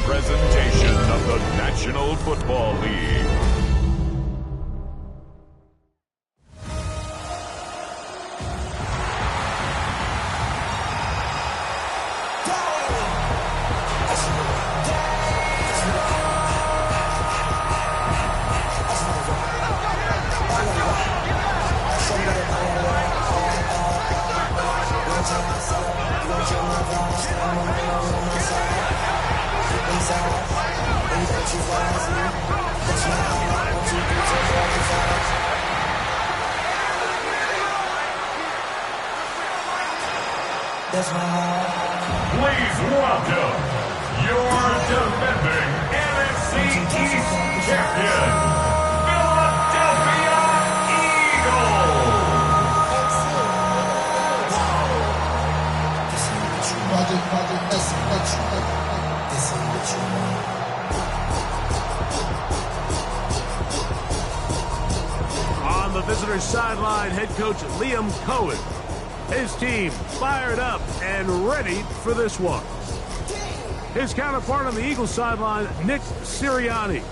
presentation of the National Football League. Please welcome your defending NFC East champion, Philadelphia Eagles. On the visitor's sideline, head coach Liam Cohen. His team fired up and ready for this one. His counterpart on the Eagles sideline, Nick Sirianni.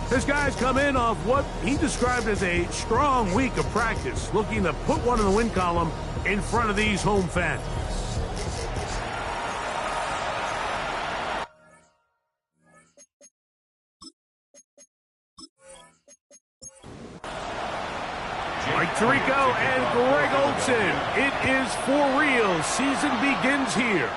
His guys come in off what he described as a strong week of practice, looking to put one in the win column in front of these home fans. Mike Tirico and Greg Olsen. It is for real. Season begins here.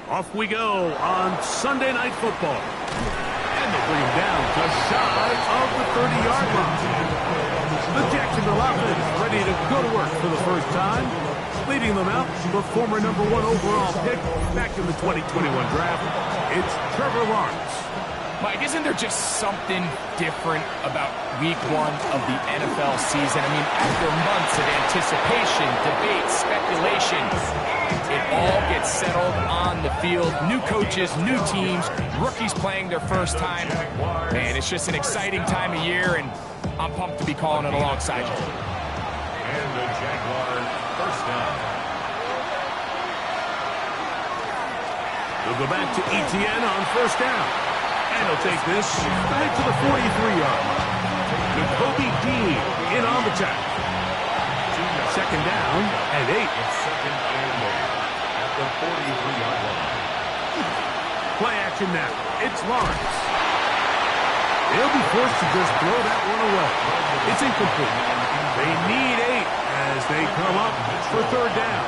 Off we go on Sunday Night Football. And they bring him down just shy of the 30-yard line. The Jacksonville offense ready to go to work for the first time. Leading them out, the former #1 overall pick back in the 2021 draft. It's Trevor Lawrence. Mike, isn't there just something different about week one of the NFL season? I mean, after months of anticipation, debate, speculation, it all gets settled on the field. New coaches, new teams, rookies playing their first time. Man, it's just an exciting time of year, and I'm pumped to be calling it alongside you. And the Jaguars first down. They'll go back to Etienne on first down. And he'll take this back to the 43-yard line. Jacoby Dean in on the tackle. Second down and 8. Second and 8 at the 43-yard line. Play action now. It's Lawrence. They'll be forced to just throw that one away. It's incomplete. They need 8 as they come up for third down.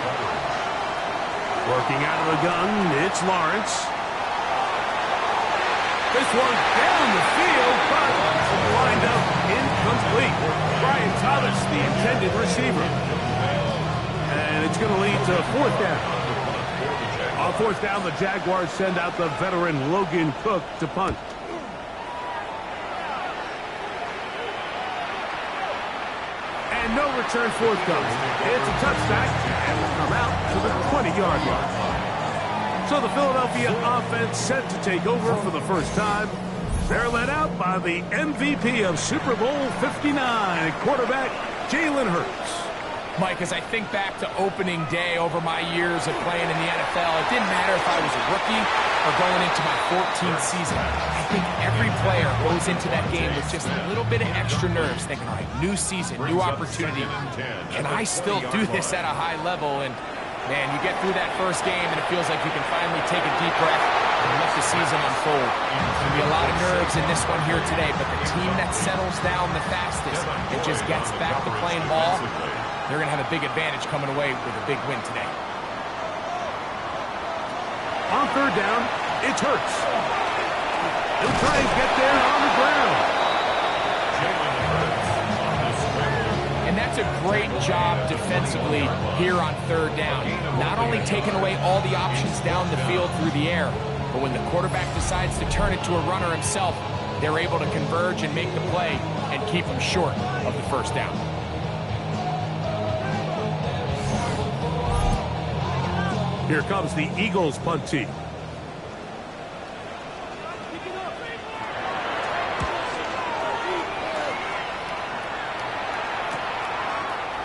Working out of the gun, it's Lawrence. This one down the field, but lined up incomplete. Brian Thomas, the intended receiver. And it's going to lead to fourth down. On fourth down, the Jaguars send out the veteran Logan Cook to punt. And no return forthcoming. It's a touchback, and will come out to the 20-yard line. So the Philadelphia offense set to take over for the first time. They're led out by the MVP of Super Bowl 59, quarterback Jalen Hurts. Mike, as I think back to opening day over my years of playing in the NFL, it didn't matter if I was a rookie or going into my 14th season. I think every player goes into that game with just a little bit of extra nerves, thinking, all right, new season, new opportunity. Can I still do this at a high level? And man, you get through that first game and it feels like you can finally take a deep breath and let the season unfold. There's going to be a lot of nerves in this one here today, but the team that settles down the fastest and just gets back to playing ball, they're going to have a big advantage coming away with a big win today. On third down, it's Hurts. He'll try and get there on the ground. And that's a great job defensively here on third down. Not only taking away all the options down the field through the air, but when the quarterback decides to turn it to a runner himself, they're able to converge and make the play and keep him short of the first down. Here comes the Eagles punt team.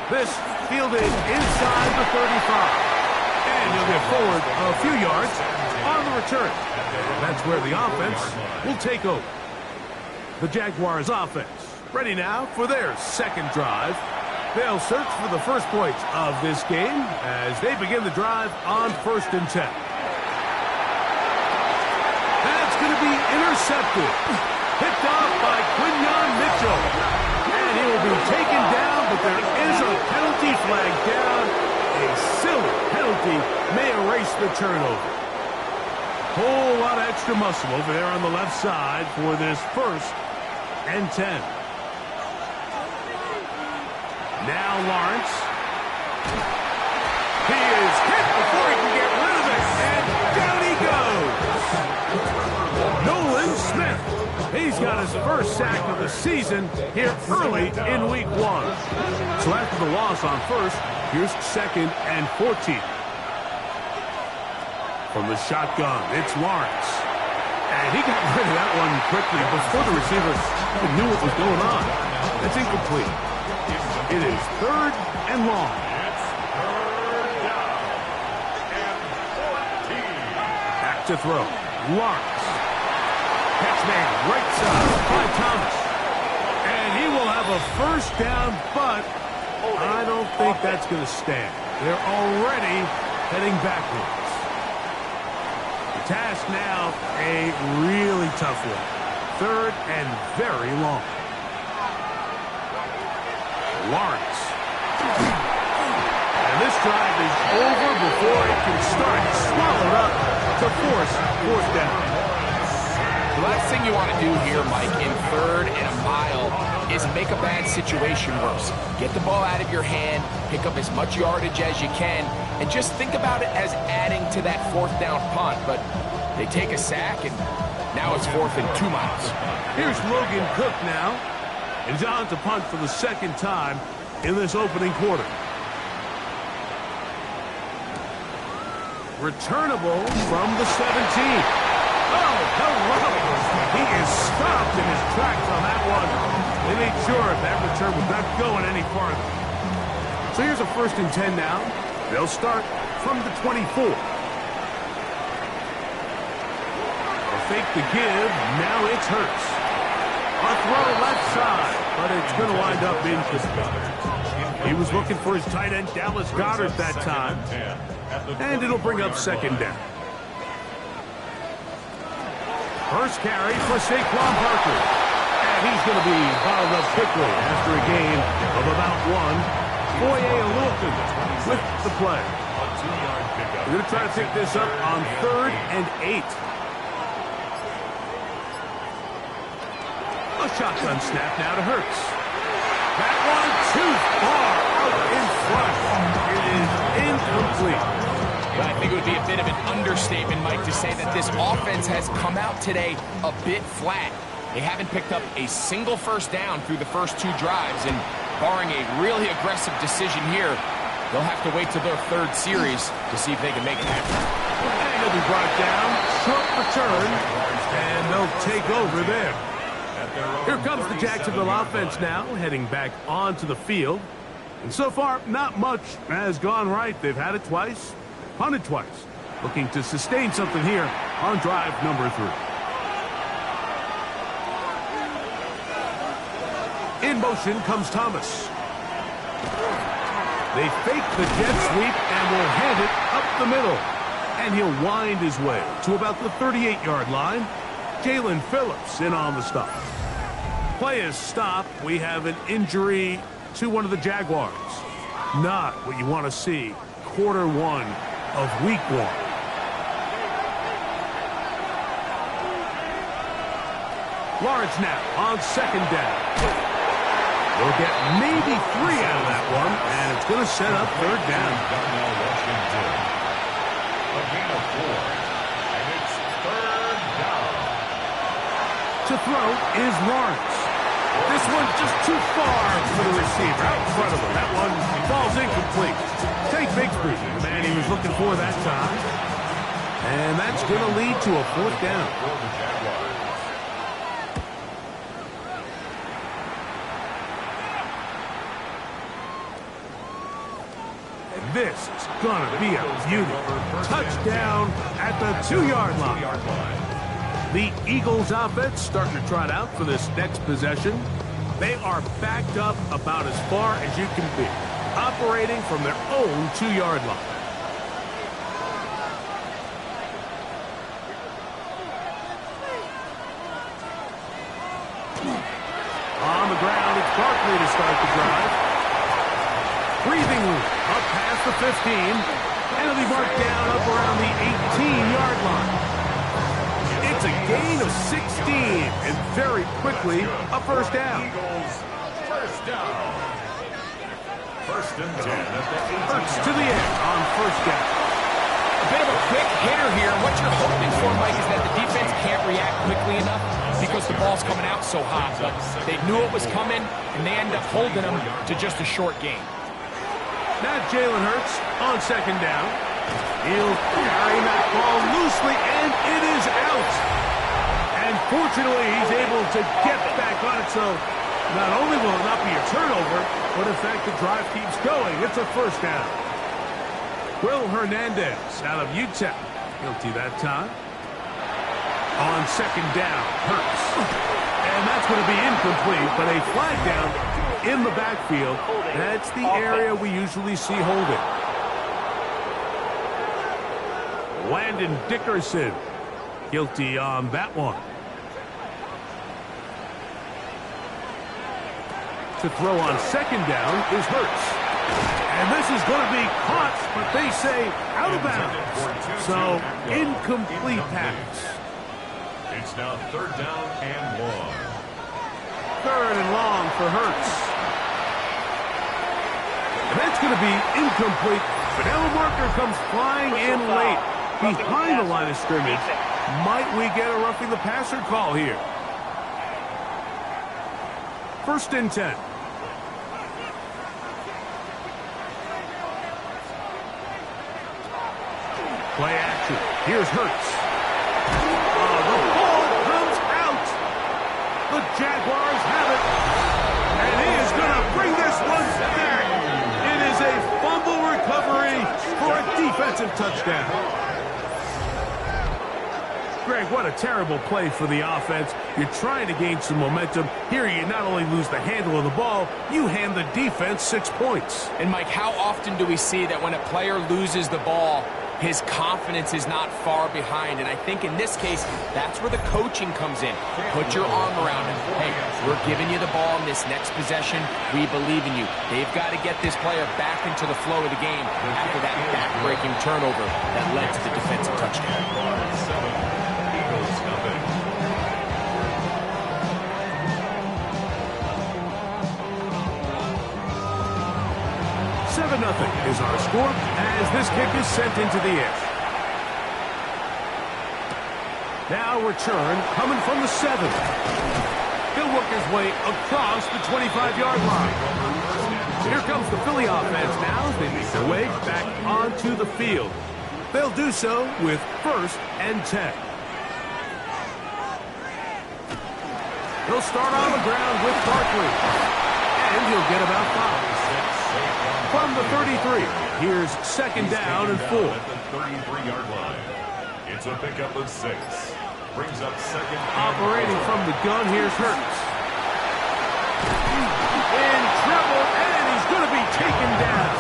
This fielded inside the 35. And he'll get forward a few yards on the return. That's where the offense will take over. The Jaguars offense ready now for their second drive. They'll search for the first points of this game as they begin the drive on 1st and 10. That's going to be intercepted. Picked off by Quinyon Mitchell. And he will be taken down, but there is a penalty flag down. A silly penalty may erase the turnover. Whole lot of extra muscle over there on the left side for this 1st and 10. Now Lawrence. He is hit before he can get rid of it, and down he goes. Nolan Smith. He's got his first sack of the season here early in week 1. So after the loss on 1st, here's 2nd and 14. From the shotgun, it's Lawrence. And he got rid of that one quickly before the receiver even knew what was going on. That's incomplete. It is 3rd and long. Back to throw. Lawrence. Catch man, right side by Thomas. And he will have a first down, but I don't think that's going to stand. They're already heading backwards. The task now, a really tough one. 3rd and very long. Lawrence. And this drive is over before it can start. Swallowed up to force 4th down. The last thing you want to do here, Mike, in 3rd and a mile is make a bad situation worse. Get the ball out of your hand, pick up as much yardage as you can, and just think about it as adding to that 4th down punt. But they take a sack, and now it's 4th and 2 miles. Here's Logan Cook now. And he's on to punt for the 2nd time in this opening quarter. Returnable from the 17. Oh, hello. He is stopped in his tracks on that one. They made sure that return was not going any farther. So here's a 1st and 10 now. They'll start from the 24. They'll fake the give. Now it's Hurts. A throw left side, but it's going to wind up incomplete. He was looking for his tight end, Dallas Goedert, that time. And it'll bring up 2nd down. First carry for Saquon Barkley. And he's going to be bottled up quickly after a gain of about 1. Foye Oluokun with the play. We're going to try to pick this up on 3rd and 8. A shotgun snap now to Hurts. That one too far out in front. It is incomplete. Well, I think it would be a bit of an understatement, Mike, to say that this offense has come out today a bit flat. They haven't picked up a single 1st down through the first 2 drives, and barring a really aggressive decision here, they'll have to wait till their 3rd series to see if they can make it happen. And he'll be brought down, short return, and they'll take over there. Here comes the Jacksonville offense now, heading back onto the field. And so far, not much has gone right. They've had it twice, punted twice. Looking to sustain something here on drive number 3. In motion comes Thomas. They fake the jet sweep and will hand it up the middle. And he'll wind his way to about the 38-yard line. Jalen Phillips in on the stop. Play is stopped. We have an injury to one of the Jaguars. Not what you want to see quarter 1 of week 1. Lawrence now on 2nd down. They'll get maybe 3 out of that one, and it's going to set up 3rd down. A gain of 4, and it's 3rd down. To throw is Lawrence. This one just too far for the receiver out in front of him. That one falls incomplete. Take Bigsby, the man he was looking for that time. And that's going to lead to a 4th down. And this is going to be a beauty. Touchdown at the 2-yard line. The Eagles offense starting to trot out for this next possession. They are backed up about as far as you can be, operating from their own 2-yard line. On the ground, it's Barkley to start the drive. Breathing room up past the 15. And it'll be marked down up around the 18-yard line. It's a gain of 16, and very quickly, a first down. Eagles, first down. First and 10 at the 18. Hurts to the end on first down. A bit of a quick hitter here. What you're hoping for, Mike, is that the defense can't react quickly enough because the ball's coming out so hot. But they knew it was coming, and they end up holding them to just a short gain. Now Jalen Hurts on second down. He'll carry that ball loosely, and it is out. And fortunately, he's able to get back on it, so not only will it not be a turnover, but in fact the drive keeps going. It's a first down. Will Hernandez out of UTEP. Guilty that time. On second down, Hurts. And that's going to be incomplete, but a flag down in the backfield. That's the area we usually see holding. Landon Dickerson. Guilty on that one. To throw on second down is Hurts. And this is going to be caught, but they say out of bounds. So, incomplete pass. It's now third down and long. Third and long for Hurts. And that's going to be incomplete. Vanilla marker comes flying in late behind the line of scrimmage. Might we get a roughing the passer call here? First and 10. Play action. Here's Hurts. The ball comes out. The Jaguars have it. And he is going to bring this one back. It is a fumble recovery for a defensive touchdown. Greg, what a terrible play for the offense. You're trying to gain some momentum. Here you not only lose the handle of the ball, you hand the defense 6 points. And Mike, how often do we see that when a player loses the ball, his confidence is not far behind? And I think in this case, that's where the coaching comes in. Put your arm around him. Hey, we're giving you the ball in this next possession. We believe in you. They've got to get this player back into the flow of the game after that back-breaking turnover that led to the defensive touchdown. 7-0 is our score as this kick is sent into the air. Now return coming from the 7. He'll work his way across the 25-yard line. Here comes the Philly offense now as they make their way back onto the field. They'll do so with first and 10. He'll start on the ground with Barkley. And he'll get about 5. From the 33, here's second down and 4. At the 33-yard line. It's a pickup of 6. Brings up second. Operating from the gun, here's Hurts. In trouble, and he's going to be taken down.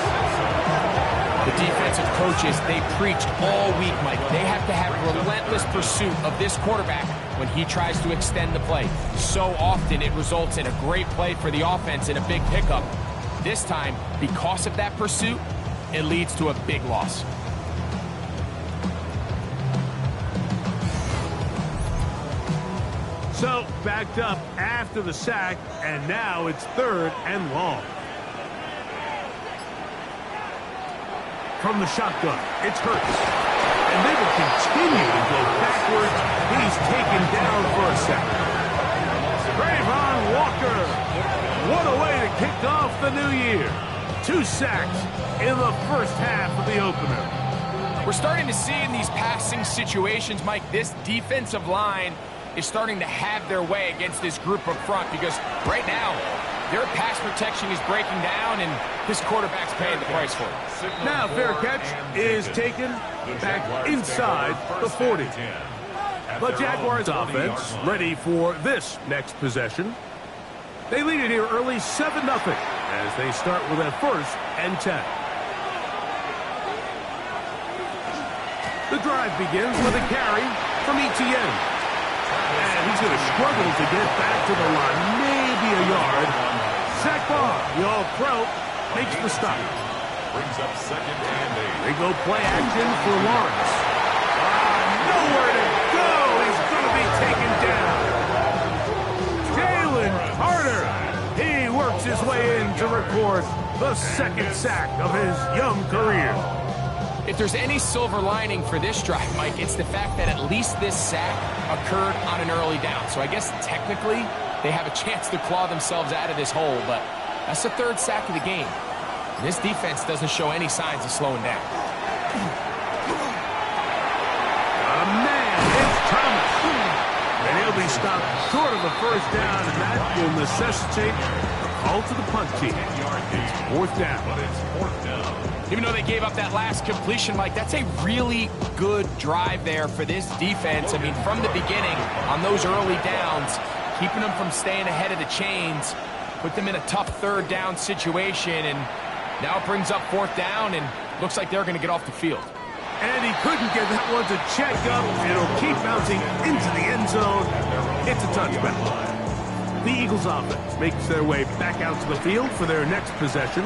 The defensive coaches, they preached all week, Mike. They have to have relentless pursuit of this quarterback when he tries to extend the play. So often it results in a great play for the offense and a big pickup. This time, because of that pursuit, it leads to a big loss. So, backed up after the sack, and now it's third and long. From the shotgun, it's Hurts. And they will continue to go backwards. He's taken down for a second. Trayvon Walker. What a way to kick off the new year. 2 sacks in the first half of the opener. We're starting to see in these passing situations, Mike, this defensive line is starting to have their way against this group up front because right now, Their pass protection is breaking down, and this quarterback's paying the price for it. Now fair catch is taken back inside the 40. The Jaguars offense ready for this next possession. They lead it here early 7-0 as they start with a 1st and 10. The drive begins with a carry from Etienne. And he's going to struggle to get back to the line, maybe a yard. Zach Barr, the All-Pro, makes the stop. Brings up 2nd and 8. They go play action for Lawrence. Nowhere to go. He's going to be taken down. Jalen Carter. He works his way in to record the 2nd sack of his young career. If there's any silver lining for this drive, Mike, it's the fact that at least this sack occurred on an early down. So I guess technically they have a chance to claw themselves out of this hole, but that's the 3rd sack of the game. This defense doesn't show any signs of slowing down. Man, it's Thomas. And he'll be stopped short of the 1st down, and that will necessitate a call to the punt team. It's 4th down. But it's 4th down. Even though they gave up that last completion, Mike, that's a really good drive there for this defense. I mean, from the beginning, on those early downs, keeping them from staying ahead of the chains, put them in a tough 3rd down situation, and now it brings up 4th down, and looks like they're going to get off the field. And he couldn't get that one to check up. It'll keep bouncing into the end zone. It's a touchback. The Eagles offense makes their way back out to the field for their next possession.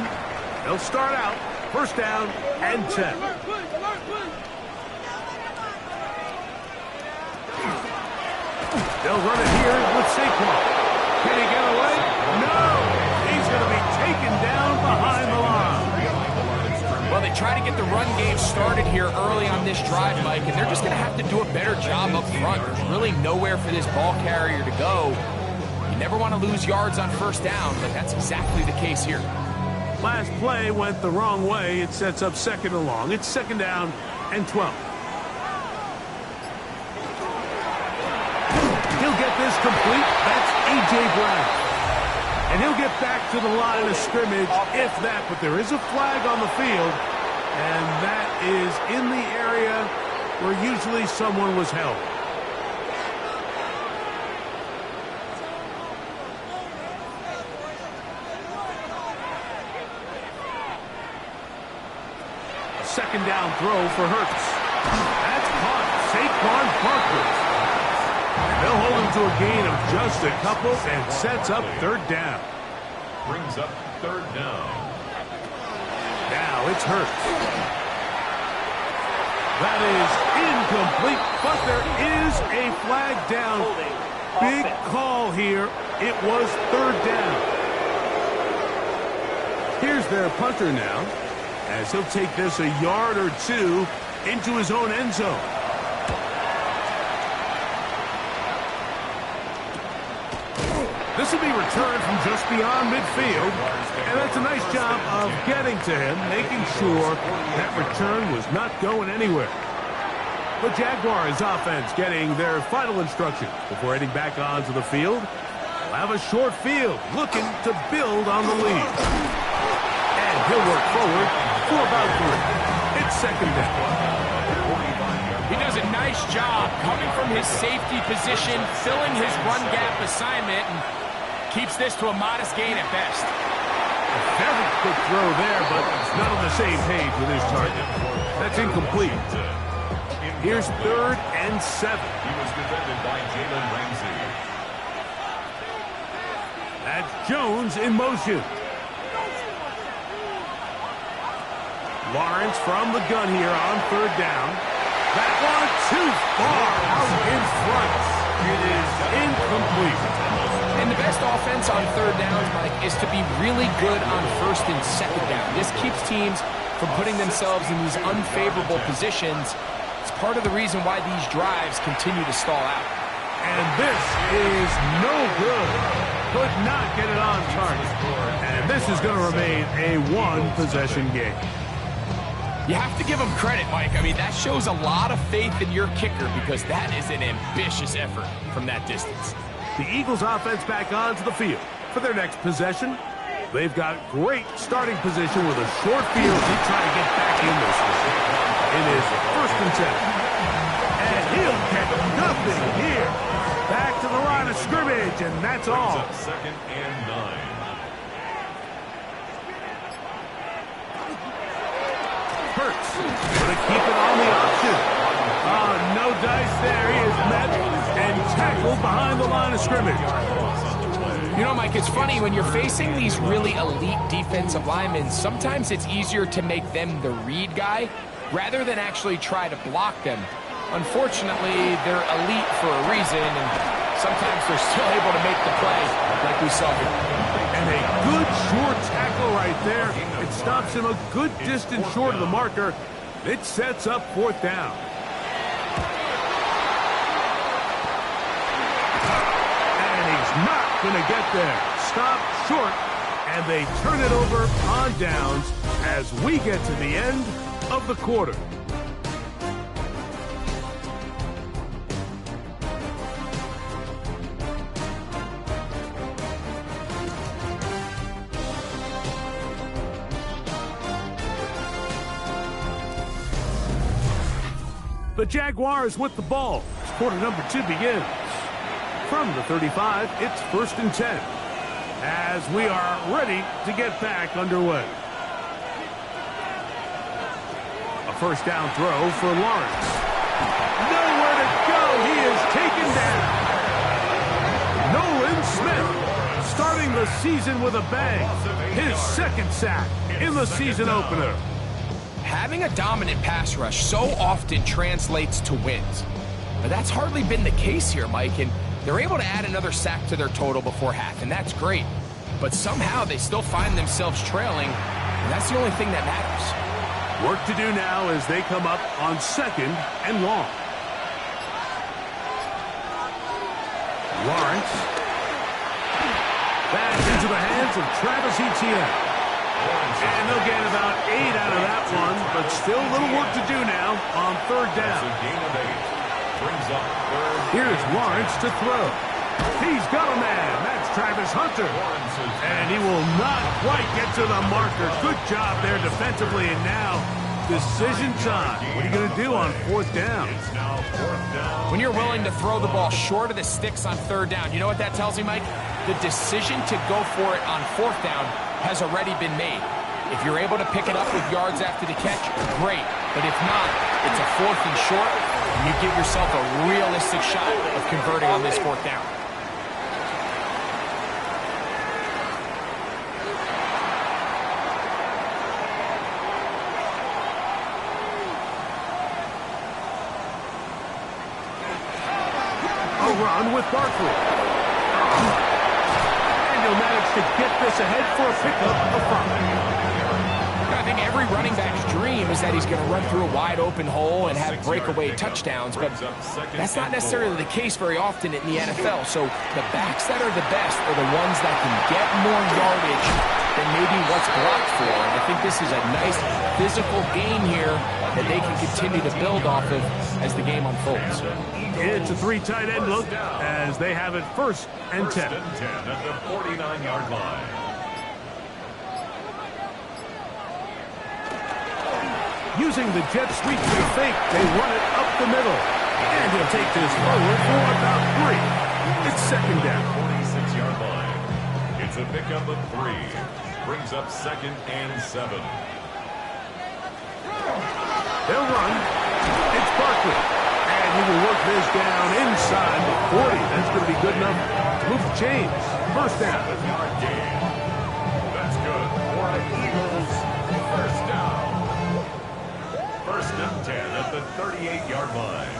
They'll start out 1st down and 10. They'll run it here with Saquon. Can he get away? No! He's going to be taken down behind the line. Well, they try to get the run game started here early on this drive, Mike, and they're just going to have to do a better job up front. There's really nowhere for this ball carrier to go. You never want to lose yards on 1st down, but that's exactly the case here. Last play went the wrong way. It sets up 2nd and long. It's 2nd down and 12. He'll get this complete. That's A.J. Brown. And he'll get back to the line of scrimmage, if that. But there is a flag on the field, and that is in the area where usually someone was held. Second down throw for Hurts. That's caught. Saquon Barkley. They'll hold him to a gain of just a couple and sets up 3rd down. Brings up 3rd down. Now it's Hurts. That is incomplete, but there is a flag down. Big call here. It was 3rd down. Here's their punter now, as he'll take this a yard or 2 into his own end zone. This will be returned from just beyond midfield, and that's a nice job of getting to him, making sure that return was not going anywhere. The Jaguars offense getting their final instructions before heading back onto the field. They'll have a short field, looking to build on the lead. And he'll work forward for about 3. It's 2nd down. He does a nice job coming from his safety position, filling his run gap assignment, and keeps this to a modest gain at best. A very quick throw there, but not on the same page with his target. That's incomplete. Here's 3rd and 7. He was defended by Jalen Ramsey. That's Jones in motion. Lawrence from the gun here on 3rd down. That one too far out in front. It is incomplete. And the best offense on 3rd downs, Mike, is to be really good on 1st and 2nd down. This keeps teams from putting themselves in these unfavorable positions. It's part of the reason why these drives continue to stall out. And this is no good. Could not get it on target. And this is going to remain a 1-possession game. You have to give him credit, Mike. I mean, that shows a lot of faith in your kicker because that is an ambitious effort from that distance. The Eagles offense back onto the field. for their next possession. They've got great starting position with a short field. He's trying to get back in this one. It is 1st and 10. And he'll get nothing here. Back to the line of scrimmage, and that's all. 2nd and 9. Hurts going to keep it on the option. Oh, no dice there. He is met and tackled behind the line of scrimmage. You know, Mike, it's funny, when you're facing these really elite defensive linemen, sometimes it's easier to make them the read guy rather than actually try to block them. Unfortunately, they're elite for a reason, and sometimes they're still able to make the play like we saw here. And a good short tackle right there. It stops him a good distance short of the marker. It sets up 4th down. And he's not going to get there. Stop short, and they turn it over on downs as we get to the end of the quarter. The Jaguars with the ball. Quarter number 2 begins. From the 35, it's 1st and 10. As we are ready to get back underway. A 1st down throw for Lawrence. Nowhere to go. He is taken down. Nolan Smith starting the season with a bang. His 2nd sack in the season opener. Having a dominant pass rush so often translates to wins. But that's hardly been the case here, Mike, and they're able to add another sack to their total before half, and that's great. But somehow they still find themselves trailing, and that's the only thing that matters. Work to do now as they come up on 2nd and long. Lawrence. Back into the hands of Travis Etienne. And they'll get about 8 out of that one, but still a little work to do now on 3rd down. Here's Lawrence to throw. He's got a man. That's Travis Hunter. And he will not quite get to the marker. Good job there defensively, and now decision time. What are you going to do on 4th down? When you're willing to throw the ball short of the sticks on 3rd down, you know what that tells me, Mike? The decision to go for it on 4th down has already been made. If you're able to pick it up with yards after the catch, great. But if not, it's a 4th and short, and you give yourself a realistic shot of converting on this 4th down. A run with Barkley. Managed to get this ahead for a pickup of 5. I think every running back's dream is that he's going to run through a wide open hole and have breakaway touchdowns, but that's not necessarily the case very often in the NFL. So the backs that are the best are the ones that can get more yardage than maybe what's blocked for. And I think this is a nice physical game here that they can continue to build off of as the game unfolds. It's a 3 tight end look as they have it 1st and 10. 1st and 10 at the 49-yard line. Using the jet sweep to the fake, they run it up the middle. And he'll take this forward for about 3. It's 2nd down. 46-yard line. It's a pickup of 3. Brings up 2nd and 7. They'll run. It's Barkley. And he will work this down inside the 40. That's going to be good enough to move the chains. 1st down. 7-yard gain. That's good for the Eagles. 1st down. 1st and 10 at the 38-yard line.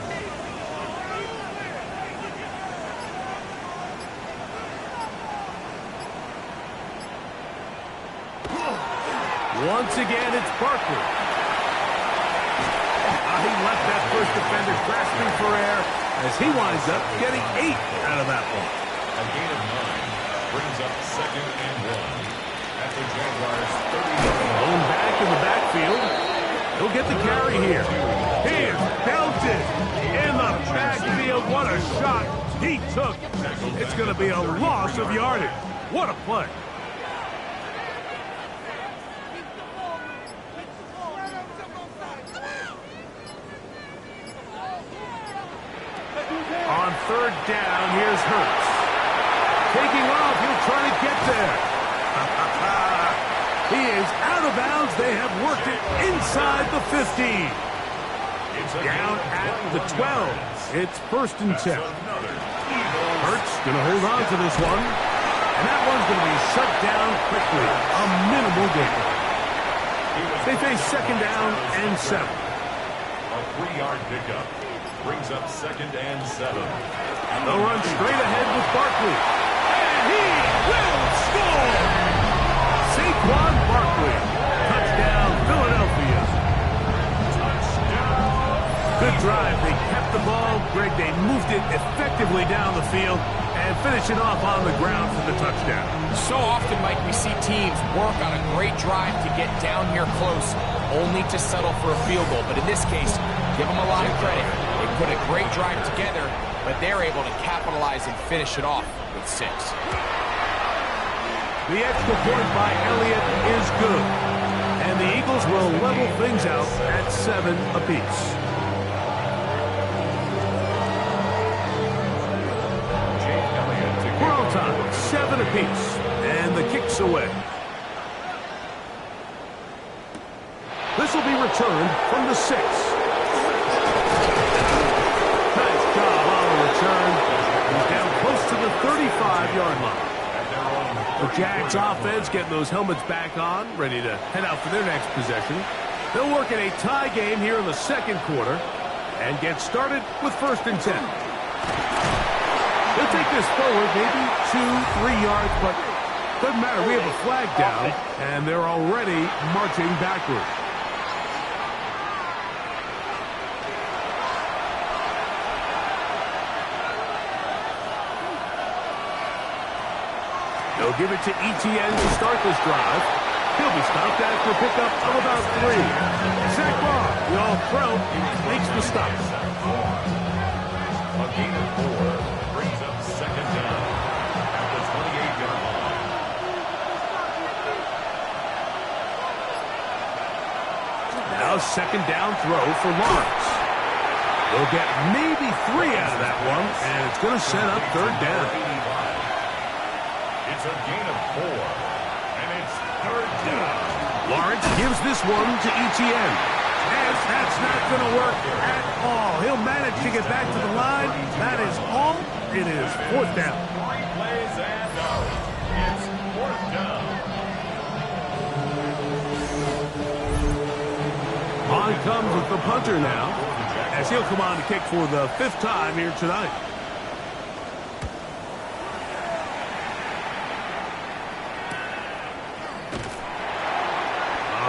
Once again, it's Barkley. He left that first defender grasping for air as he winds up getting 8 out of that one. A gain of 9 brings up 2nd and 1 at the Jaguars' 30-yard line. Going back in the backfield. He'll get the carry here. He is belted in the backfield. What a shot he took. It's going to be a loss of yardage. What a play. On third down, here's Hurts. Taking off, he'll try to get there. He is out of bounds. They have worked it inside the 15. Down at the 12. It's first and 10. Hurts going to hold on to this one. And that one's going to be shut down quickly. A minimal gain. They face second down and 7. A 3-yard pickup brings up second and 7. They'll run straight ahead with Barkley. And he will score! Saquon Barkley. Touchdown, Philadelphia. Good drive. They kept the ball. Greg, they moved it effectively down the field and finish it off on the ground for the touchdown. So often, Mike, we see teams work on a great drive to get down here close, only to settle for a field goal. But in this case, give them a lot of credit. They put a great drive together, but they're able to capitalize and finish it off with 6. The extra point by Elliott is good. And the Eagles will level things out at 7 apiece. We're on time, 7 apiece. And the kick's away. This will be returned from the 6. Nice job on the return. He's down close to the 35-yard line. The Jags offense getting those helmets back on, ready to head out for their next possession. They'll work in a tie game here in the second quarter and get started with first and 10. They'll take this forward maybe 2-3 yards, but doesn't matter. We have a flag down, and they're already marching backward. They'll give it to Etienne to start this drive. He'll be stopped after a pickup of about 3. Zach Barr, the all-pro, makes the stop. A gain of 4 brings up second down at the 28-yard line. Now second down throw for Lawrence. They'll get maybe 3 out of that one, and it's going to set up third down. It's a gain of 4, and it's third down. Lawrence gives this one to Etienne. And that's not going to work at all. He'll manage to get back to the line. That is all. It is fourth down. 3 plays and out. It's fourth down. On comes the punter now, as he'll come on to kick for the 5th time here tonight.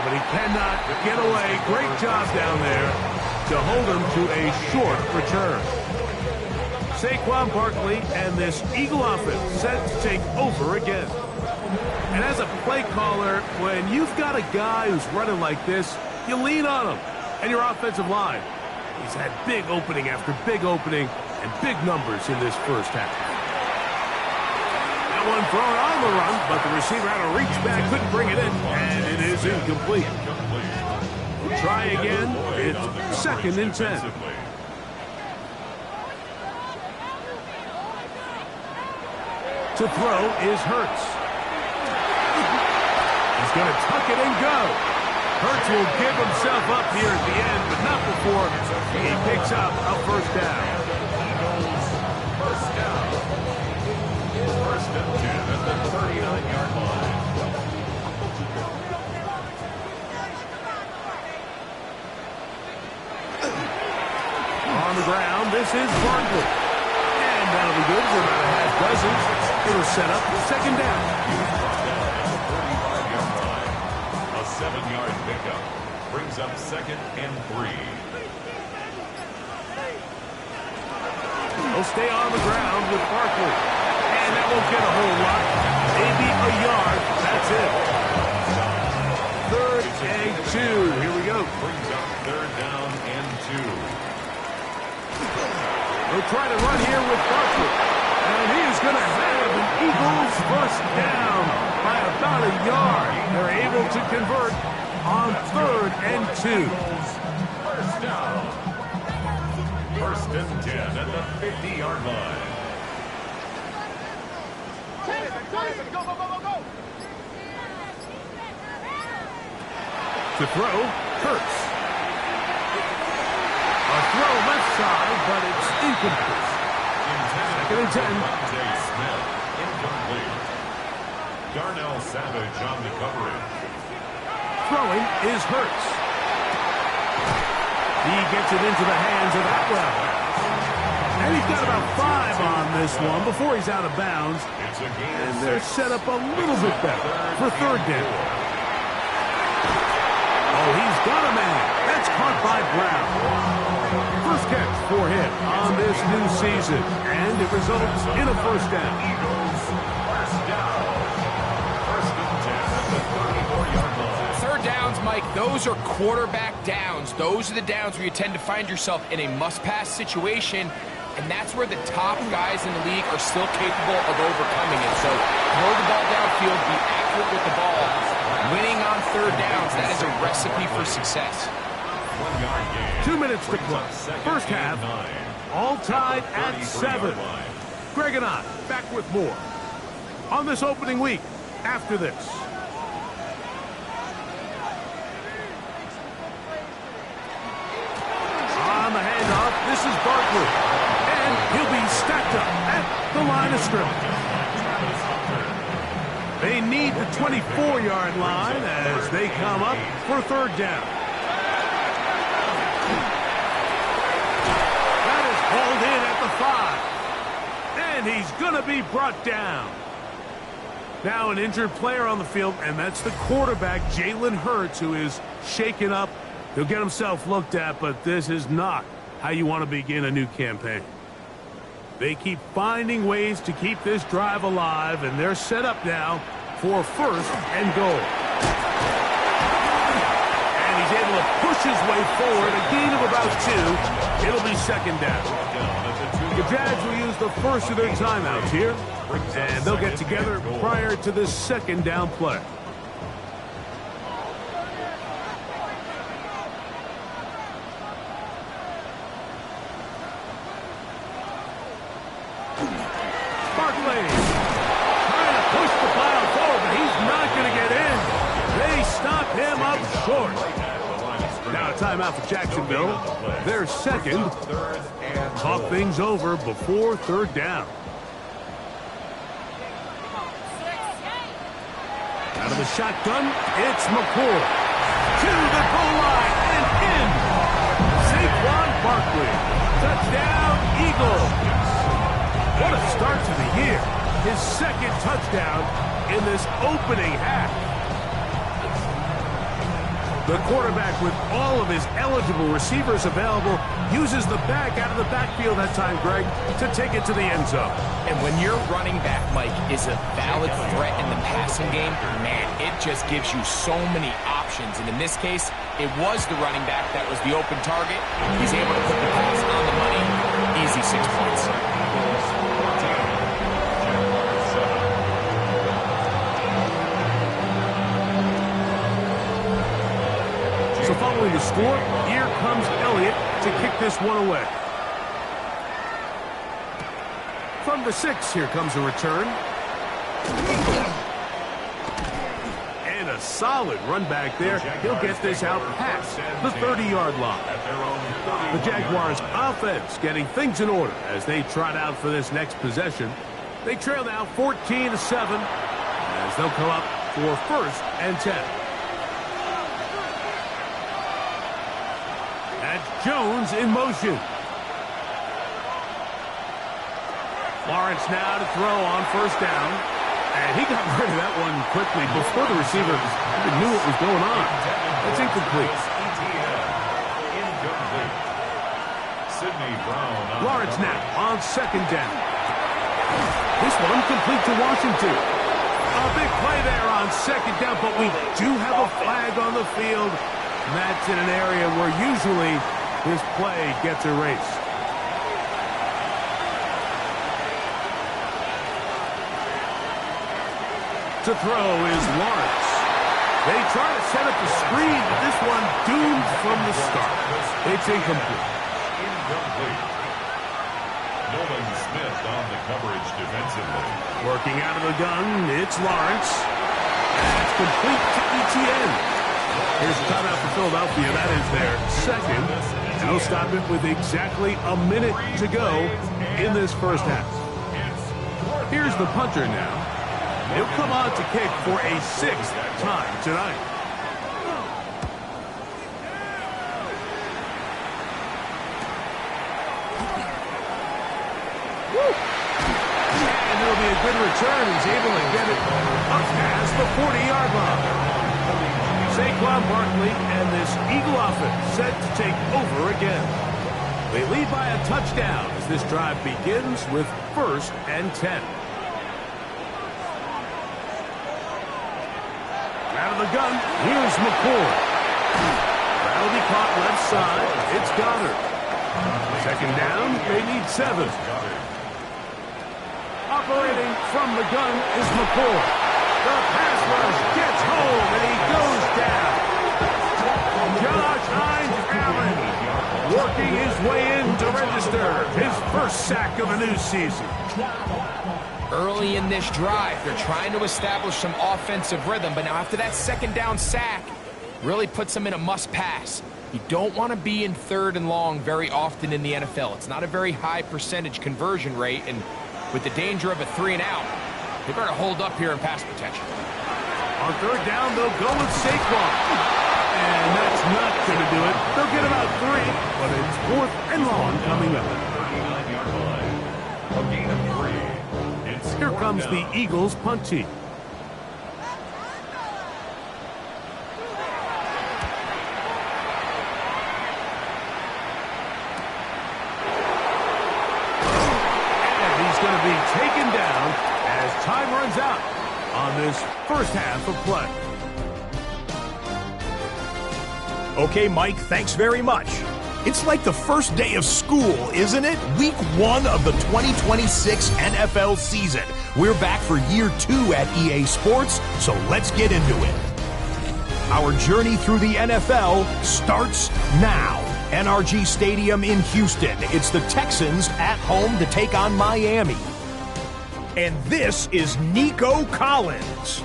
But he cannot get away. Great job down there to hold him to a short return. Saquon Barkley and this Eagle offense set to take over again. And as a play caller, when you've got a guy who's running like this, you lean on him and your offensive line. He's had big opening after big opening and big numbers in this first half. That one thrown on the run, but the receiver had to reach back, couldn't bring it in, and it is incomplete. We'll try again. It's second and 10. To throw is Hurts. He's going to tuck it and go. Hurts will give himself up here at the end, but not before he picks up a first down. First down. First and 10 at the 39-yard line. On the ground, this is Barkley. And that'll be good for about a half dozen. It'll set up second down. A 7-yard pickup brings up second and 3. He'll stay on the ground with Barkley. And that won't get a whole lot. Maybe a yard. That's it. Third and 2. Here we go. Brings up third down and 2. They'll try to run here with Barkley. And he is going to have an Eagles first down by about a yard. They're able to convert on 3rd and 2. First down. 1st and 10 at the 50-yard line. To throw, Hurts. A throw left side, but it's incomplete. 2nd and 10. Devontae Smith, incomplete. Darnell Savage on the coverage. Throwing is Hurts. He gets it into the hands of Atwell. And he's got about 5 on this one before he's out of bounds. It's a gain And of they're 6. set up a little bit better for 3rd down. Oh, he's got a man. That's caught by Brown. First catch for him on this new season. And it results in a first down. Eagles, first down. 1st and 10 at the 34-yard line. 3rd downs, Mike, those are quarterback downs. Those are the downs where you tend to find yourself in a must-pass situation, and that's where the top guys in the league are still capable of overcoming it. So throw the ball downfield, be accurate with the ball. Winning on 3rd downs, that is a recipe for success. 1 yard gain. 2 minutes to play. First half, 9. all tied at 7. Greg and I back with more on this opening week after this. On the handoff, this is Barkley. And he'll be stacked up at the line of scrimmage. They need the 24-yard line as they come up for 3rd down. That is hauled in at the 5. And he's going to be brought down. Now an injured player on the field, and that's the quarterback, Jalen Hurts, who is shaken up. He'll get himself looked at, but this is not how you want to begin a new campaign. They keep finding ways to keep this drive alive, and they're set up now for 1st and goal. And he's able to push his way forward, a gain of about 2. It'll be 2nd down. The Jags will use the first of their timeouts here, and they'll get together prior to this 2nd down play. Barkley trying to push the pile forward, but he's not going to get in. They stop him up short. Now a timeout for Jacksonville. Their 2nd. Talk things over before 3rd down. Out of the shotgun, it's McCoy. To the goal line and in. Saquon Barkley. Touchdown, Eagles. What a start to the year. His 2nd touchdown in this opening half. The quarterback, with all of his eligible receivers available, uses the back out of the backfield that time, Greg, to take it to the end zone. And when your running back, Mike, is a valid threat in the passing game, man, it just gives you so many options. And in this case, it was the running back that was the open target. He's able to put the pass on the money. Easy 6 points. So following the score, here comes Elliott to kick this one away. From the 6, here comes a return. And a solid run back there. He'll get this out past the 30-yard line. The Jaguars' offense getting things in order as they trot out for this next possession. They trail now 14-7 as they'll come up for 1st and 10. That's Jones in motion. Lawrence now to throw on 1st down. And he got rid of that one quickly before the receiver even knew what was going on. That's incomplete. Lawrence now on 2nd down. This one complete to Washington. A big play there on 2nd down, but we do have a flag on the field. And that's in an area where usually this play gets erased. To throw is Lawrence. They try to set up the screen, but this one doomed from the start. It's incomplete. Nolan Smith on the coverage defensively. Working out of the gun, it's Lawrence. That's complete to ETN. Here's a timeout for Philadelphia. That is their second. And they'll stop it with exactly a minute to go in this first half. Here's the punter now. He'll come on to kick for a sixth time tonight. And it'll be a good return. He's able to get it up past the 40-yard line. Saquon Barkley and this Eagle offense set to take over again. They lead by a touchdown as this drive begins with 1st and 10. Out of the gun, here's McCoy. That'll be caught left side. It's Goddard. Second down, they need 7. Operating from the gun is McCoy. The pass rush gets home, and he goes down. Josh Hines Allen working his way in to register his first sack of the new season. Early in this drive, they're trying to establish some offensive rhythm, but now after that second down sack, really puts them in a must-pass. You don't want to be in 3rd and long very often in the NFL. It's not a very high percentage conversion rate, and with the danger of a 3-and-out, they better hold up here in pass protection. On 3rd down, they'll go with Saquon. And that's not going to do it. They'll get about 3, but it's 4th and long coming up. 39-yard line. A gain of 3. Here comes the Eagles punt team. And he's going to be taken down as time runs out on this first half of play. Okay, Mike, thanks very much. It's like the first day of school, isn't it? Week 1 of the 2026 NFL season. We're back for year 2 at EA Sports, so let's get into it. Our journey through the NFL starts now. NRG Stadium in Houston. It's the Texans at home to take on Miami. And this is Nico Collins.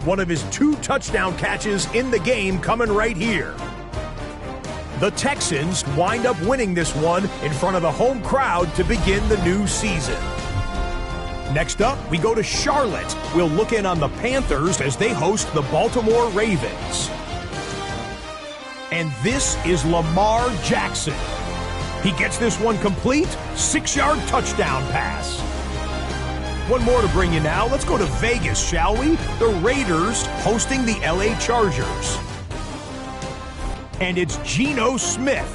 One of his 2 touchdown catches in the game coming right here. The Texans wind up winning this one in front of the home crowd to begin the new season. Next up, we go to Charlotte. We'll look in on the Panthers as they host the Baltimore Ravens. And this is Lamar Jackson. He gets this one complete, 6-yard touchdown pass. One more to bring you now. Let's go to Vegas, shall we? The Raiders hosting the LA Chargers. And it's Geno Smith.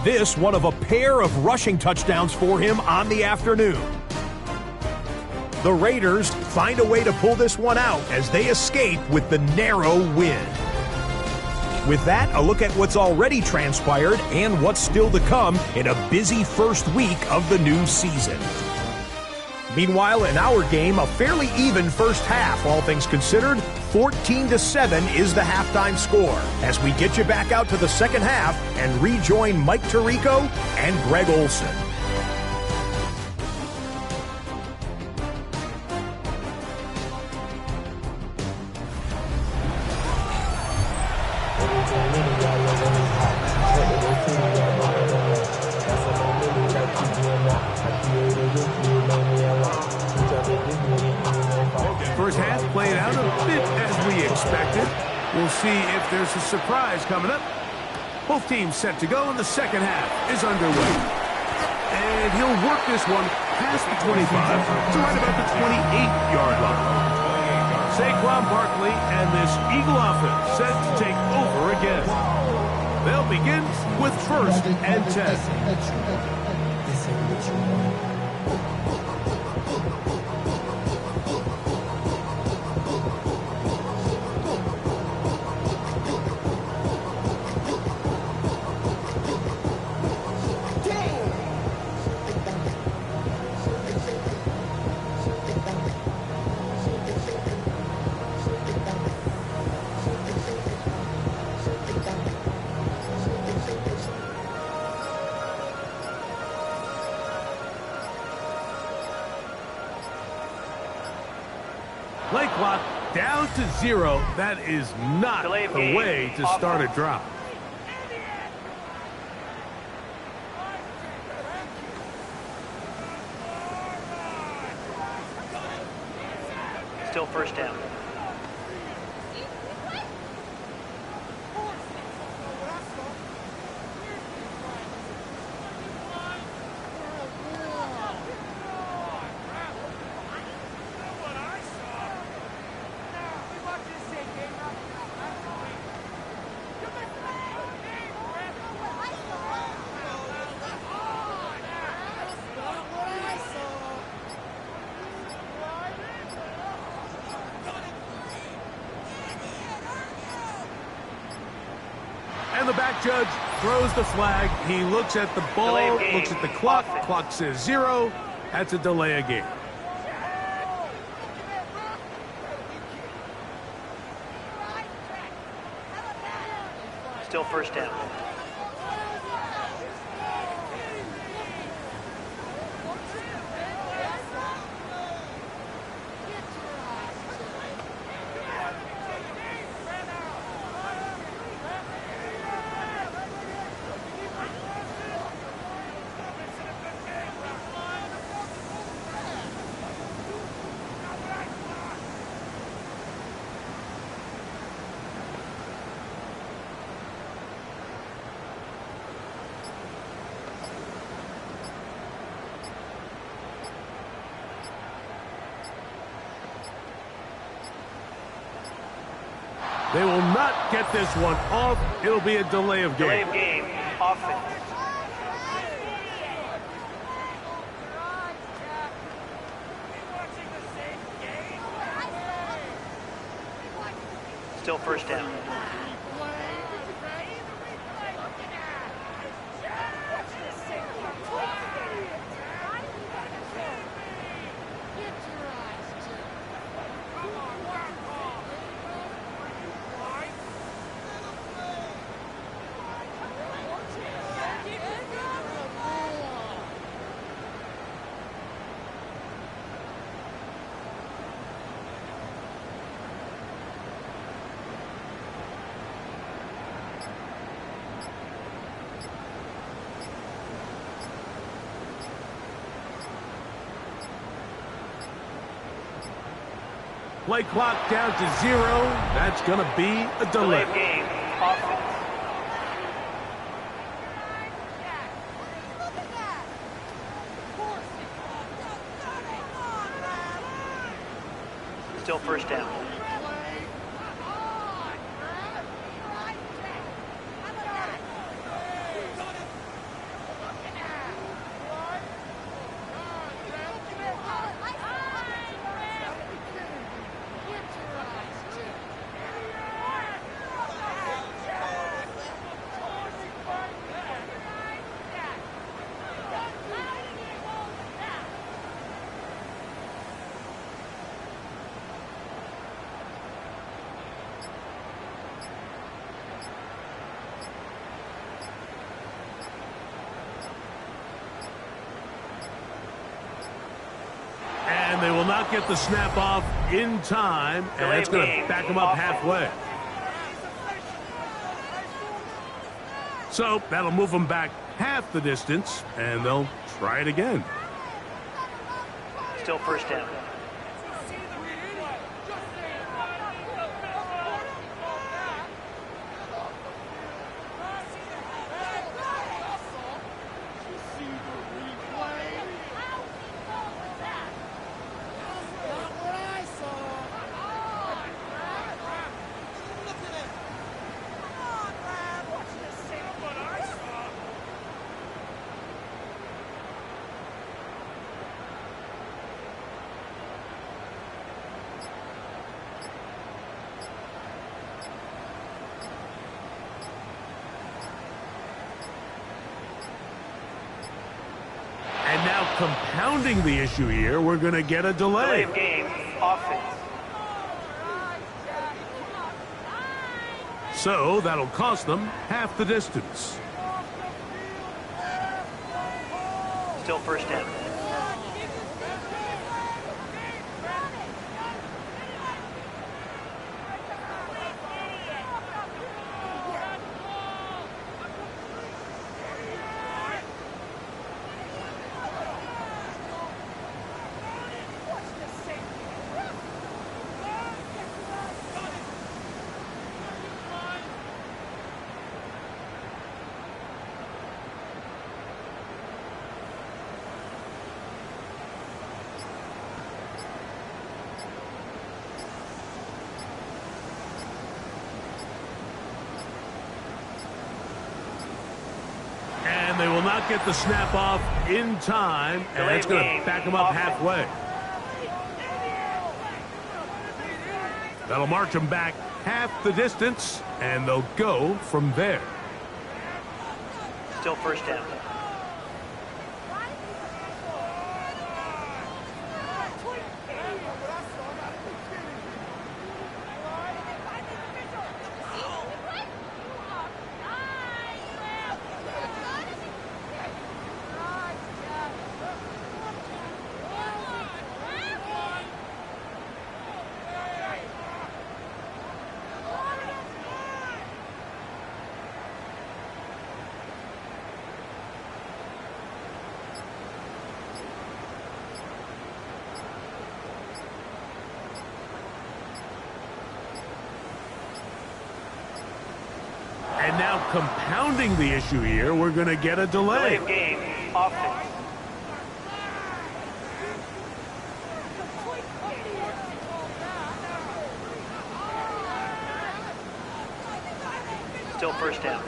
This one of a pair of rushing touchdowns for him on the afternoon. The Raiders find a way to pull this one out as they escape with the narrow win. With that, a look at what's already transpired and what's still to come in a busy first week of the new season. Meanwhile, in our game, a fairly even first half, all things considered. 14-7 is the halftime score as we get you back out to the second half and rejoin Mike Tirico and Greg Olsen. First half played out a bit as we expected. We'll see if there's a surprise coming up. Both teams set to go, and the second half is underway. And he'll work this one past the 25 to right about the 28-yard line. Saquon Barkley and this Eagle offense set to take over again. They'll begin with 1st and 10. clock down to 0. That is not Delay of the game. way to start a drive. Still first down. And the back judge throws the flag. He looks at the ball, Delay of game. looks at the clock. Offense. Clock says 0. That's a delay of game. Still first down. They will not get this one off. It'll be a delay of Delay game. of game. Offense. Still first down. Play clock down to 0. That's going to be a Delay delay. of game. Offense. Still first down. And they will not get the snap off in time. And Delay it's going game. to back them up Offense. halfway. So that'll move them back half the distance, and they'll try it again. Still first down. And now compounding the issue here, we're going to get a Delay delay. of game. Offense. So that'll cost them half the distance. Still first down. And they will not get the snap off in time, and it's going to back them up halfway. That'll march them back half the distance, and they'll go from there. Still first down. And now compounding the issue here, we're going to get a delay. Delay of game, offense. Still first down.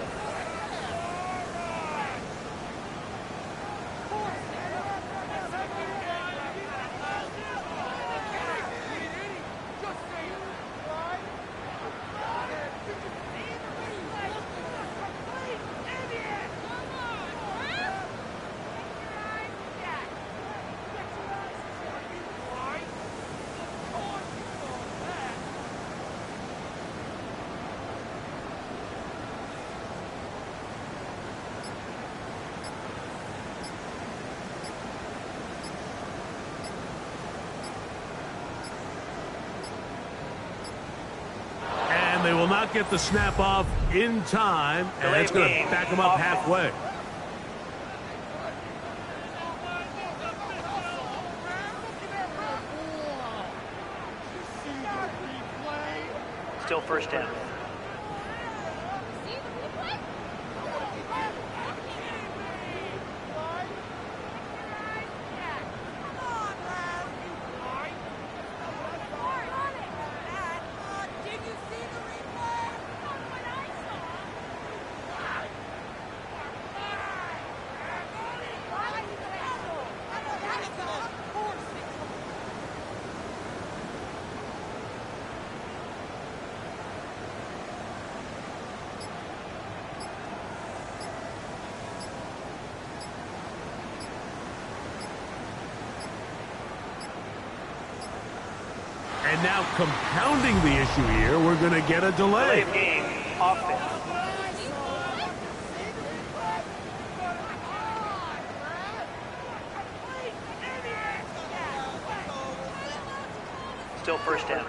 And they will not get the snap off in time, and Delay it's going to game, back them up offense. halfway. Still first down. And now compounding the issue here, we're going to get a Delay delay. of game, offense. Still first down.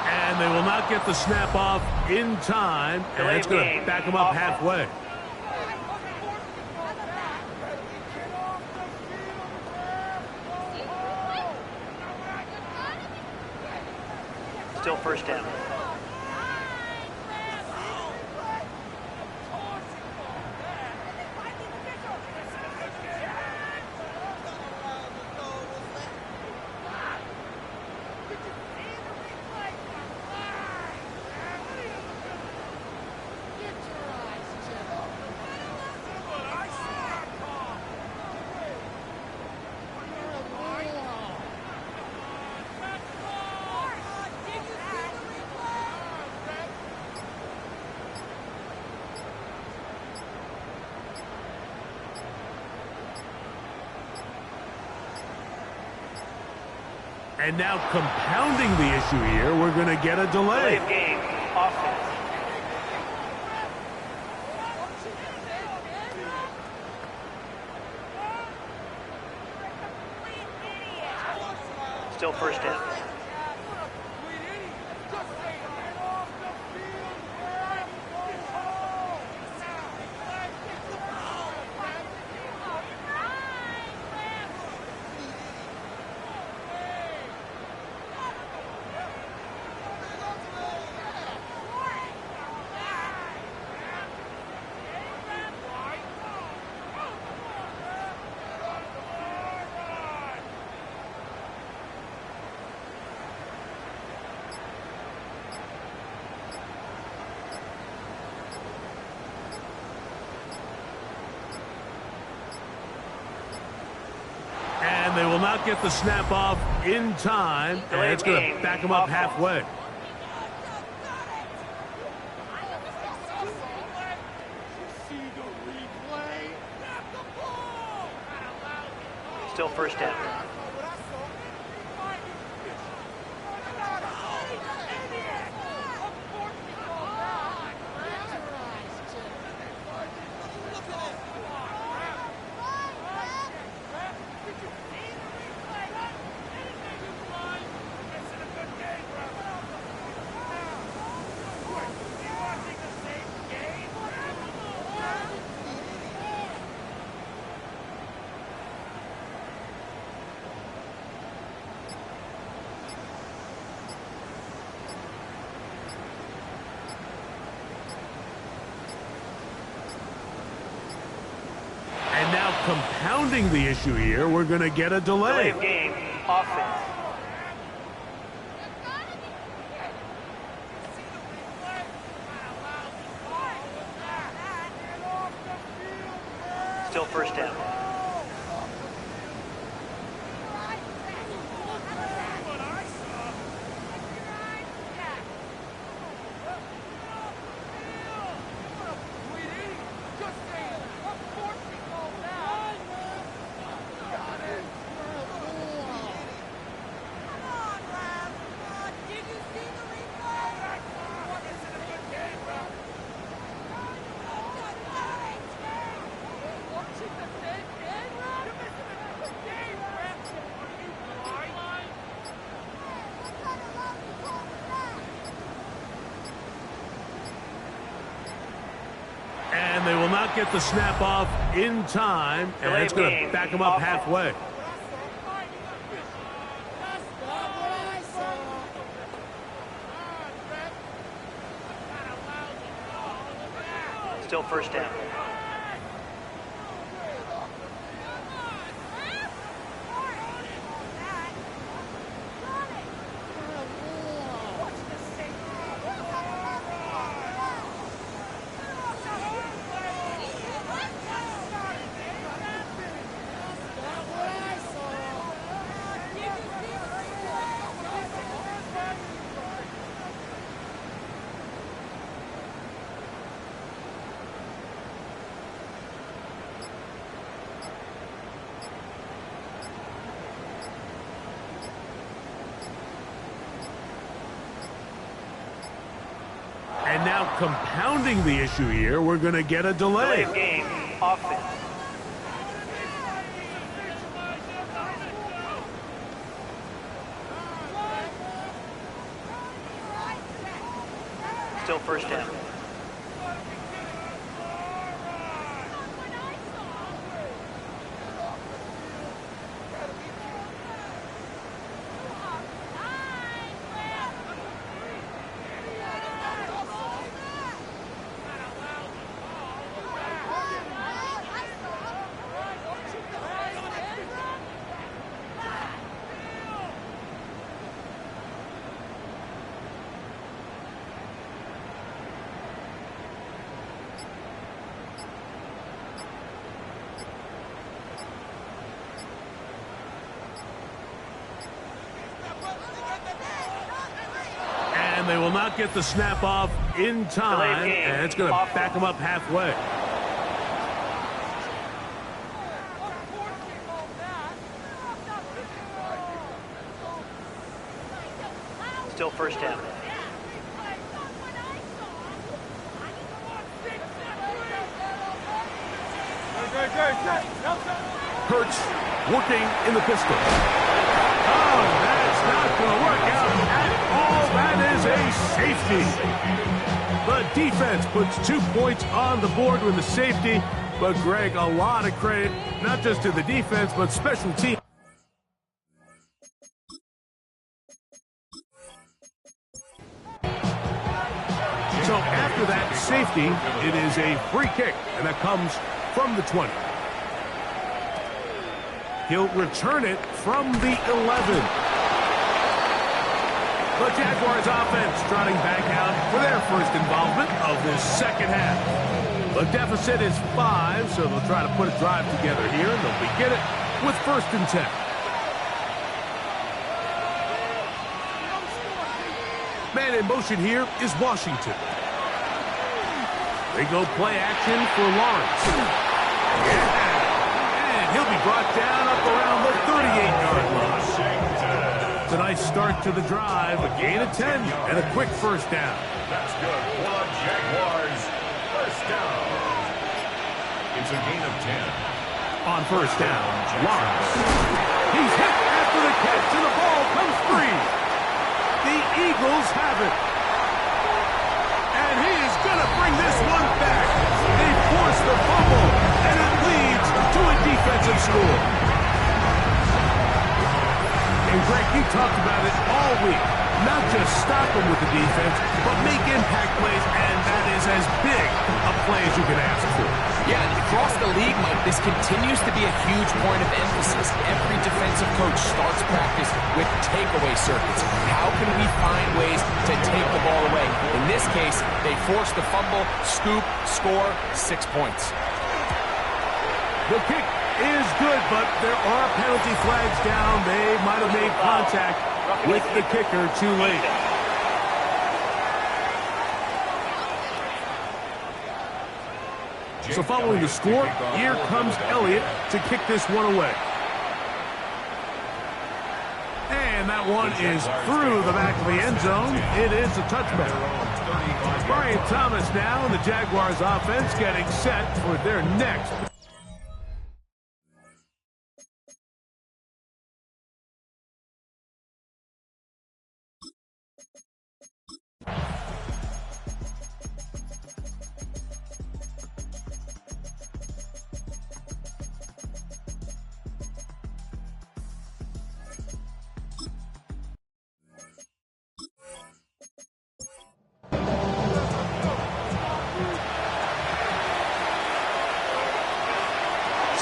And they will not get the snap off in time, and Delay it's going game, to back them up offense. halfway. Still first down. And now compounding the issue here, we're going to get a Delay delay. of game, offense. Still first down. And they will not get the snap off in time. And it's going to back them up halfway. Still first down. And now compounding the issue here, we're going to get a delay. Delay of game. Offense. Still first down. And they will not get the snap off in time. And it's going to back them up halfway. Still first down. And now compounding the issue here, we're going to get a delay. Delay of game. Offense. Still first down. And they will not get the snap off in time. And it's going to back them up halfway. Still first down. Hurts working in the pistol. Oh, that's not going to work out at all. That is a safety. The defense puts 2 points on the board with the safety. But, Greg, a lot of credit, not just to the defense, but special teams. So after that safety, it is a free kick, and that comes from the 20. He'll return it from the 11. The Jaguars offense trotting back out for their first involvement of this second half. The deficit is 5, so they'll try to put a drive together here, and they'll begin it with 1st and 10. Man in motion here is Washington. They go play action for Lawrence. Yeah. And he'll be brought down up around the 38-yard line. It's a nice start to the drive, a gain of 10, and a quick first down. That's good for the Jaguars. First down. It's a gain of 10. On first down, Lawrence. He's hit after the catch, and the ball comes free. The Eagles have it. And he is going to bring this one back. They force the fumble, and it leads to a defensive score. And Greg, you talked about it all week. Not just stop them with the defense, but make impact plays, and that is as big a play as you can ask for. Yeah, across the league, Mike, this continues to be a huge point of emphasis. Every defensive coach starts practice with takeaway circuits. How can we find ways to take the ball away? In this case, they force the fumble, scoop, score, 6 points. The kick is good, but there are penalty flags down. They might have made contact with the kicker too late. So following the score, here comes Elliott to kick this one away. And that one is through the back of the end zone. It is a touchback. Brian Thomas now and the Jaguars offense getting set for their next.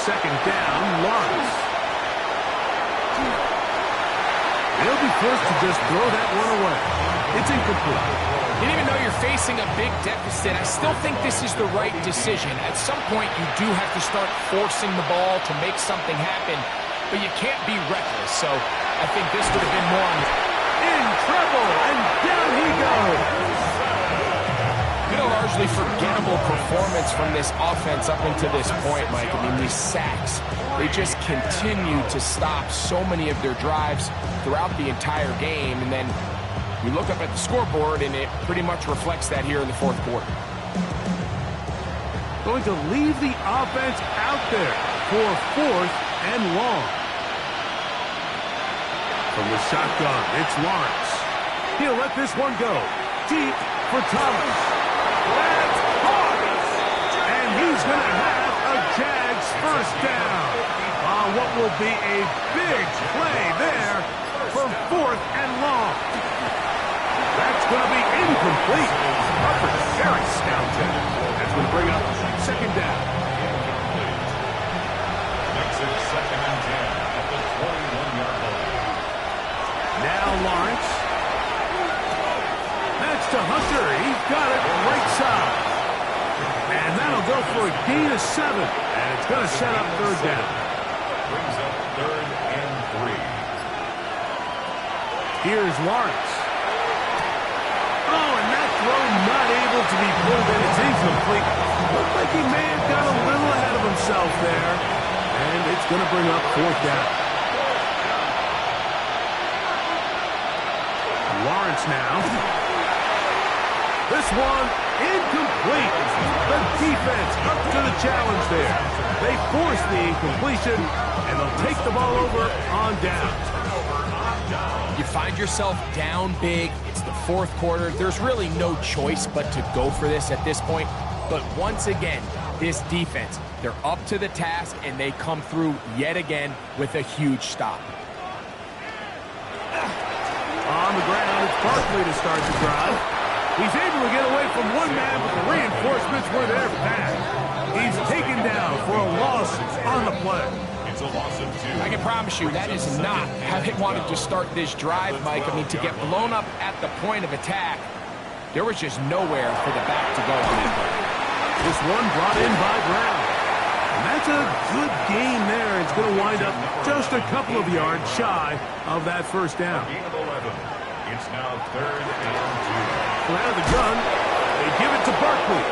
Second down, Lawrence. They'll be forced to just throw that one away. It's incomplete. And even though you're facing a big deficit, I still think this is the right decision. At some point, you do have to start forcing the ball to make something happen, but you can't be reckless. So I think this would have been more on in trouble, and down he goes. Been a largely forgettable performance from this offense up into this point, Mike. I mean, these sacks, they just continue to stop so many of their drives throughout the entire game. And then you look up at the scoreboard, and it pretty much reflects that here in the fourth quarter. Going to leave the offense out there for 4th and long. From the shotgun, it's Lawrence. He'll let this one go. Deep for Thomas. That's caught! And he's going to have a Jags first down on what will be a big play there for 4th and long. That's going to be incomplete. Upper very Stoughton. That's going to bring up second down. Makes it 2nd and 10 at the 21-yard line. Now Lawrence. That's to Hunter. He's got it right side. And that'll go for a gain of 7. And it's going to set up 3rd down. Brings up 3rd and 3. Here's Lawrence. Oh, and that throw not able to be pulled in. It's incomplete. Looked like he may have got a little ahead of himself there. And it's going to bring up 4th down. Lawrence now. This one incomplete. The defense up to the challenge there. They force the incompletion, and they'll take the ball over on down. You find yourself down big. It's the fourth quarter. There's really no choice but to go for this at this point. But once again, this defense, they're up to the task, and they come through yet again with a huge stop. On the ground, it's Barkley to start the drive. He's able to get away from one man, but the reinforcements were there fast. He's taken down for a loss on the play. It's a loss of 2. I can promise you that is not how they wanted to start this drive, Mike. I mean, to get blown up at the point of attack, there was just nowhere for the back to go on that play. This one brought in by Brown. And that's a good game there. It's going to wind up just a couple of yards shy of that first down. Gain of 11. It's now 3rd and 2. So out of the gun, they give it to Barkley.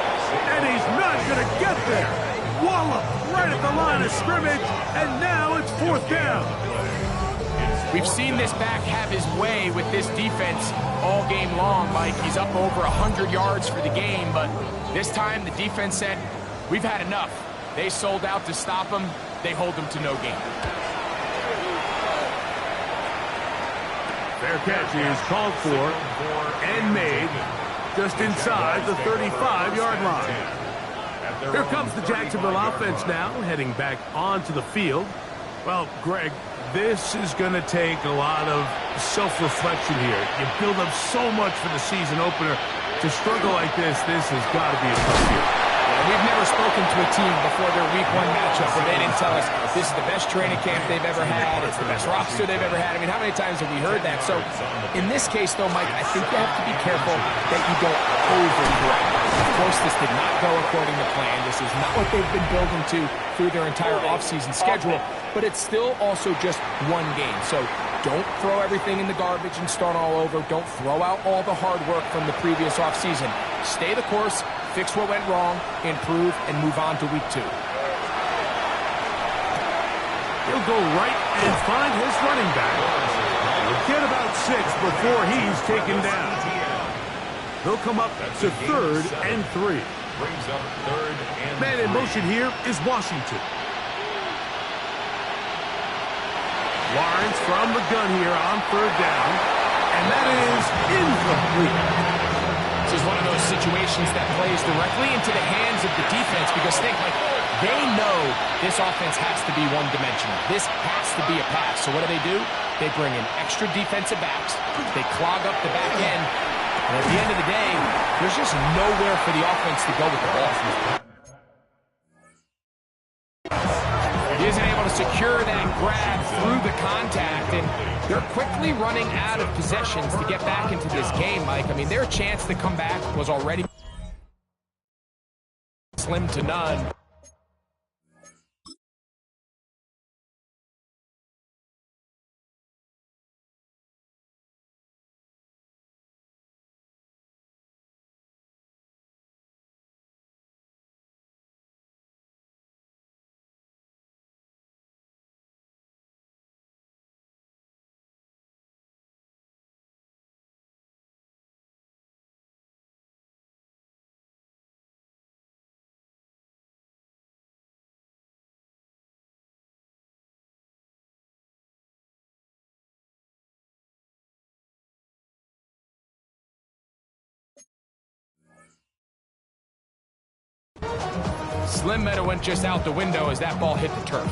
And he's not going to get there. Wallop right at the line of scrimmage, and now it's 4th down. We've seen this back have his way with this defense all game long, Mike. He's up over 100 yards for the game, but this time the defense said, we've had enough. They sold out to stop him. They hold him to no gain. Fair catch is called for and made just inside the 35-yard line. Here comes the Jacksonville offense now, heading back onto the field. Well, Greg, this is going to take a lot of self-reflection here. You build up so much for the season opener. To struggle like this has got to be a tough year. We've never spoken to a team before their week 1 matchup where they didn't tell us this is the best training camp they've ever had, it's the best roster they've ever had. I mean, how many times have we heard that? So, in this case, though, Mike, I think you have to be careful that you don't overcorrect. Of course, this did not go according to plan. This is not what they've been building to through their entire offseason schedule, but it's still also just one game. So, don't throw everything in the garbage and start all over. Don't throw out all the hard work from the previous offseason. Stay the course, fix what went wrong, improve, and move on to week 2. He'll go right and find his running back. He'll get about 6 before he's taken down. He'll come up to 3rd and 3. Brings up 3rd and Man in motion here is Washington. Lawrence from the gun here on 3rd down, and that is incomplete. This is one of those situations that plays directly into the hands of the defense because think, like, they know this offense has to be one-dimensional. This has to be a pass. So what do? They bring in extra defensive backs. They clog up the back end. And at the end of the day, there's just nowhere for the offense to go with the ball. He isn't able to secure that grab through the contact, and they're quickly running out of possessions to get back into this game, Mike. I mean, their chance to come back was already slim to none. Slim Meta went just out the window as that ball hit the turf.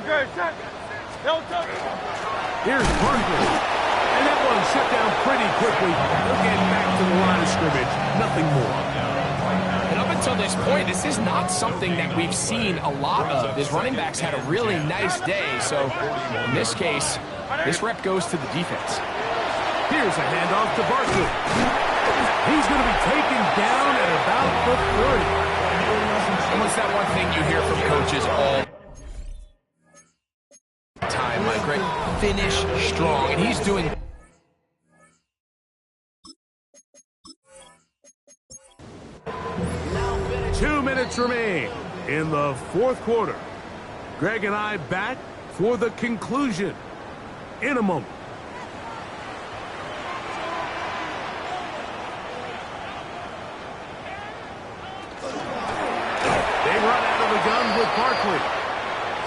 Good. Here's Barkley. And that one shut down pretty quickly. They'll get back to the line of scrimmage. Nothing more. And up until this point, this is not something that we've seen a lot of. His running backs had a really nice day. So in this case, this rep goes to the defense. Here's a handoff to Barkley. He's going to be taken down at about the 30. And what's that one thing you hear from coaches all time, Mike? Right? Finish strong, and he's doing. Two minutes remain in the fourth quarter. Greg and I back for the conclusion in a moment. They run out of the gun with Barkley.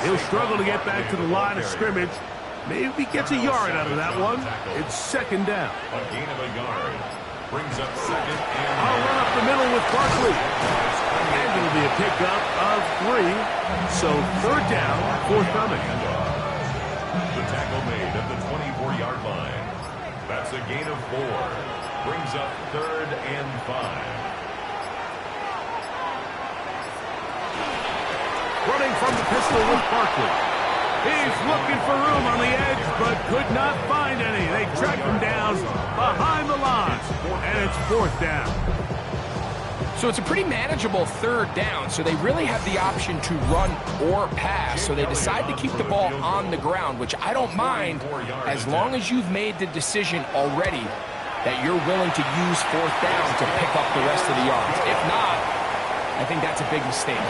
He'll struggle to get back to the line of scrimmage. Maybe he gets a yard out of that one. It's second down. A gain of a yard. Brings up second and... I'll run up the middle with Barkley. And it'll be a pickup of 3. So third down, fourth coming. The tackle made at the 24-yard line. That's a gain of 4. Brings up third and 5. Running from the pistol with Barkley. He's looking for room on the edge, but could not find any. They track him down behind the line, and it's fourth down. So it's a pretty manageable third down, so they really have the option to run or pass, so they decide to keep the ball on the ground, which I don't mind as long as you've made the decision already that you're willing to use fourth down to pick up the rest of the yards. If not, I think that's a big mistake.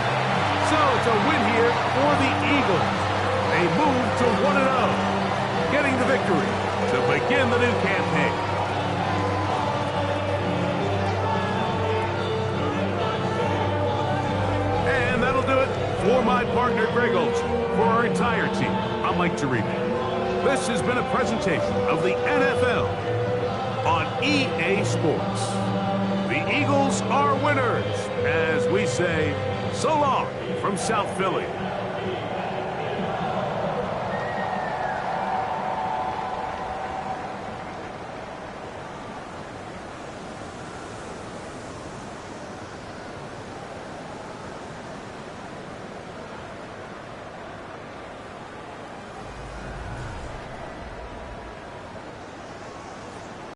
So it's a win here for the Eagles. They move to 1-0, getting the victory to begin the new campaign. And that'll do it for my partner, Greg Olsen. For our entire team, I'm Mike Tirico. This has been a presentation of the NFL on EA Sports. The Eagles are winners, as we say, so long from South Philly.